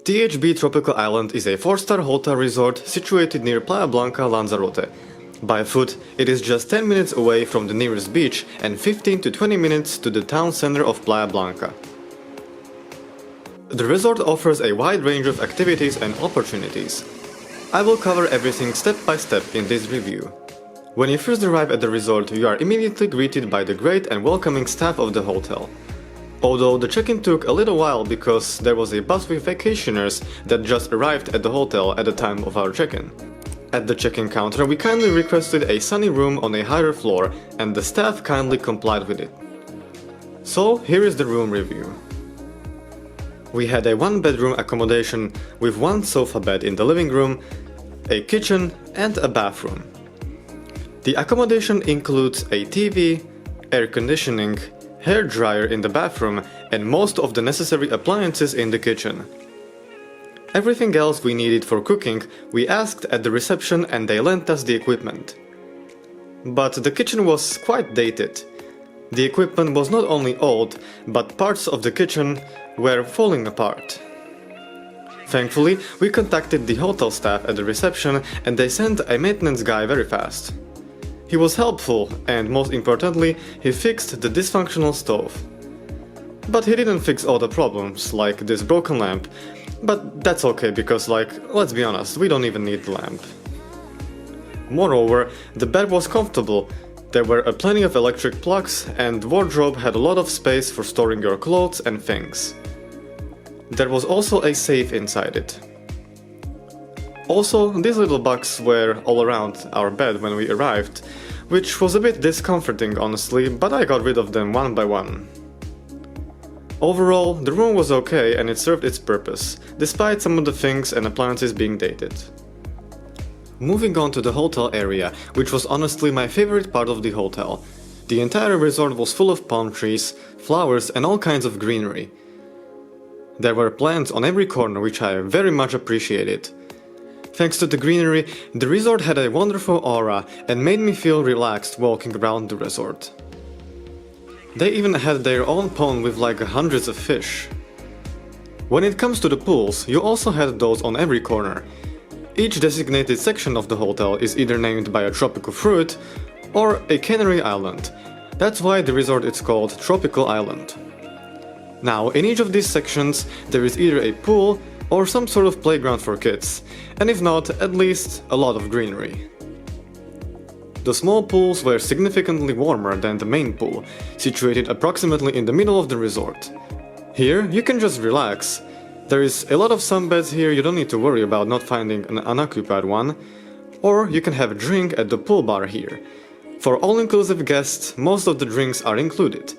THB Tropical Island is a 4-star hotel resort situated near Playa Blanca, Lanzarote. By foot, it is just 10 minutes away from the nearest beach and 15 to 20 minutes to the town center of Playa Blanca. The resort offers a wide range of activities and opportunities. I will cover everything step by step in this review. When you first arrive at the resort, you are immediately greeted by the great and welcoming staff of the hotel. Although the check-in took a little while because there was a bus with vacationers that just arrived at the hotel at the time of our check-in. At the check-in counter, we kindly requested a sunny room on a higher floor, and the staff kindly complied with it. So, here is the room review. We had a 1-bedroom accommodation with 1 sofa bed in the living room, a kitchen and a bathroom. The accommodation includes a TV, air conditioning, hair dryer in the bathroom and most of the necessary appliances in the kitchen. Everything else we needed for cooking we asked at the reception and they lent us the equipment. But the kitchen was quite dated. The equipment was not only old, but parts of the kitchen were falling apart. Thankfully, we contacted the hotel staff at the reception and they sent a maintenance guy very fast. He was helpful and, most importantly, he fixed the dysfunctional stove. But he didn't fix all the problems, like this broken lamp, but that's okay because, let's be honest, we don't even need the lamp. Moreover, the bed was comfortable, there were plenty of electric plugs and the wardrobe had a lot of space for storing your clothes and things. There was also a safe inside it. Also, these little bugs were all around our bed when we arrived, which was a bit discomforting honestly, but I got rid of them one by one. Overall, the room was okay and it served its purpose, despite some of the things and appliances being dated. Moving on to the hotel area, which was honestly my favorite part of the hotel. The entire resort was full of palm trees, flowers and all kinds of greenery. There were plants on every corner which I very much appreciated. Thanks to the greenery, the resort had a wonderful aura and made me feel relaxed walking around the resort. They even had their own pond with hundreds of fish. When it comes to the pools, you also had those on every corner. Each designated section of the hotel is either named by a tropical fruit or a cannery island. That's why the resort is called Tropical Island. Now, in each of these sections, there is either a pool or some sort of playground for kids, and if not, at least a lot of greenery. The small pools were significantly warmer than the main pool, situated approximately in the middle of the resort. Here, you can just relax. There is a lot of sunbeds here, you don't need to worry about not finding an unoccupied one, or you can have a drink at the pool bar here. For all-inclusive guests, most of the drinks are included.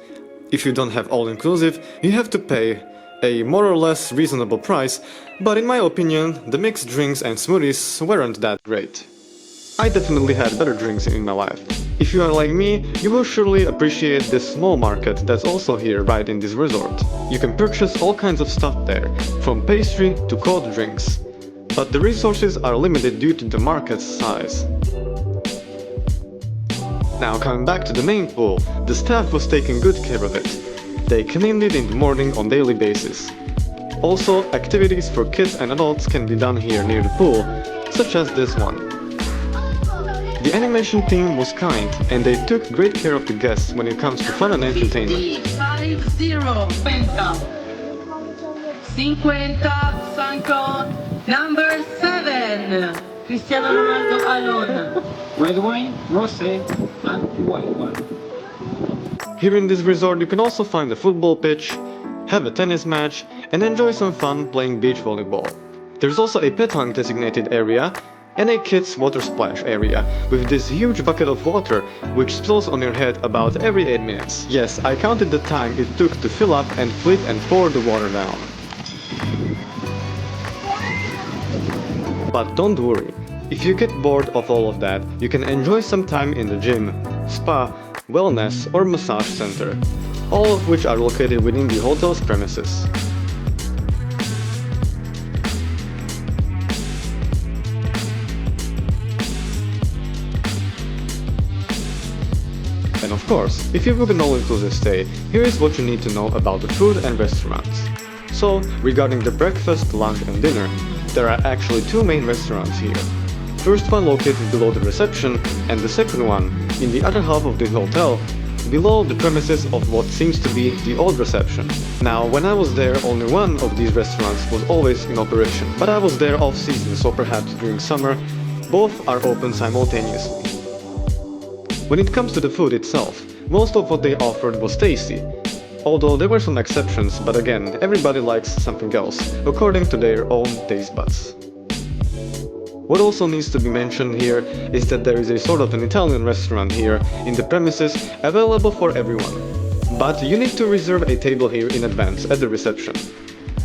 If you don't have all-inclusive, you have to pay a more or less reasonable price, but in my opinion, the mixed drinks and smoothies weren't that great. I definitely had better drinks in my life. If you are like me, you will surely appreciate this small market that's also here right in this resort. You can purchase all kinds of stuff there, from pastry to cold drinks. But the resources are limited due to the market's size. Now coming back to the main pool, the staff was taking good care of it. They cleaned it in the morning on daily basis. Also, activities for kids and adults can be done here near the pool, such as this one. The animation team was kind and they took great care of the guests when it comes to fun and entertainment. 50, number 7, Cristiano Ronaldo alone. Red wine, rosé, and white wine. Here in this resort you can also find a football pitch, have a tennis match and enjoy some fun playing beach volleyball. There's also a petanque designated area and a kids water splash area with this huge bucket of water which spills on your head about every 8 minutes. Yes, I counted the time it took to fill up and flip and pour the water down. But don't worry, if you get bored of all of that, you can enjoy some time in the gym, spa, wellness or massage center, all of which are located within the hotel's premises. And of course, if you book an all-inclusive stay, here is what you need to know about the food and restaurants. So, regarding the breakfast, lunch and dinner, there are actually two main restaurants here. First one located below the reception, and the second one, in the other half of the hotel, below the premises of what seems to be the old reception. Now, when I was there, only one of these restaurants was always in operation, but I was there off-season, so perhaps during summer, both are open simultaneously. When it comes to the food itself, most of what they offered was tasty, although there were some exceptions, but again, everybody likes something else, according to their own taste buds. What also needs to be mentioned here is that there is a sort of an Italian restaurant here in the premises available for everyone, but you need to reserve a table here in advance at the reception.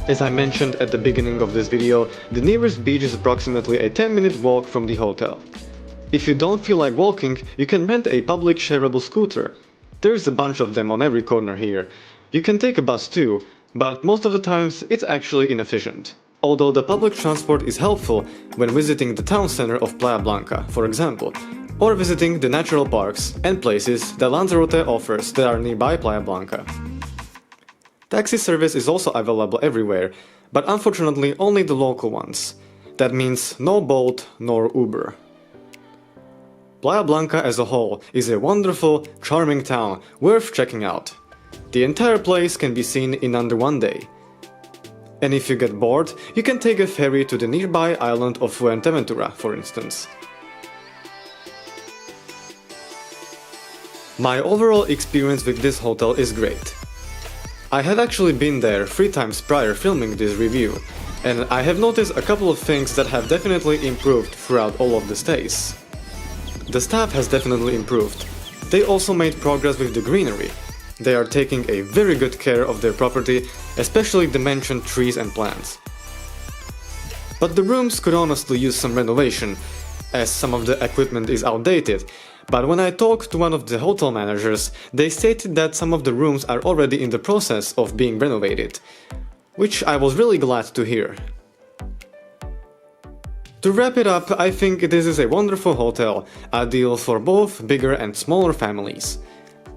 As I mentioned at the beginning of this video, the nearest beach is approximately a 10-minute walk from the hotel. If you don't feel like walking, you can rent a public shareable scooter. There's a bunch of them on every corner here. You can take a bus too, but most of the times it's actually inefficient. Although the public transport is helpful when visiting the town center of Playa Blanca, for example, or visiting the natural parks and places that Lanzarote offers that are nearby Playa Blanca. Taxi service is also available everywhere, but unfortunately only the local ones. That means no Bolt nor Uber. Playa Blanca as a whole is a wonderful, charming town worth checking out. The entire place can be seen in under one day. And if you get bored, you can take a ferry to the nearby island of Fuerteventura, for instance. My overall experience with this hotel is great. I had actually been there 3 times prior filming this review, and I have noticed a couple of things that have definitely improved throughout all of the stays. The staff has definitely improved. They also made progress with the greenery. They are taking a very good care of their property, especially the mentioned trees and plants. But the rooms could honestly use some renovation, as some of the equipment is outdated, but when I talked to one of the hotel managers, they stated that some of the rooms are already in the process of being renovated, which I was really glad to hear. To wrap it up, I think this is a wonderful hotel, ideal for both bigger and smaller families.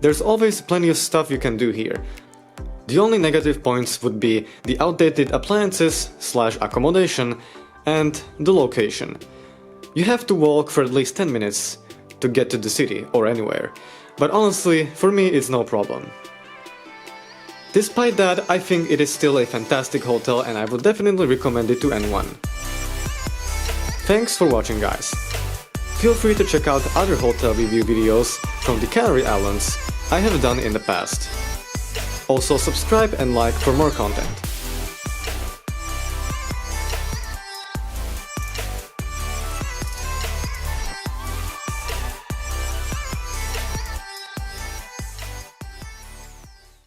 There's always plenty of stuff you can do here. The only negative points would be the outdated appliances / accommodation and the location. You have to walk for at least 10 minutes to get to the city or anywhere, but honestly, for me it's no problem. Despite that, I think it is still a fantastic hotel and I would definitely recommend it to anyone. Thanks for watching, guys. Feel free to check out other hotel review videos from the Canary Islands I have done in the past. Also subscribe and like for more content.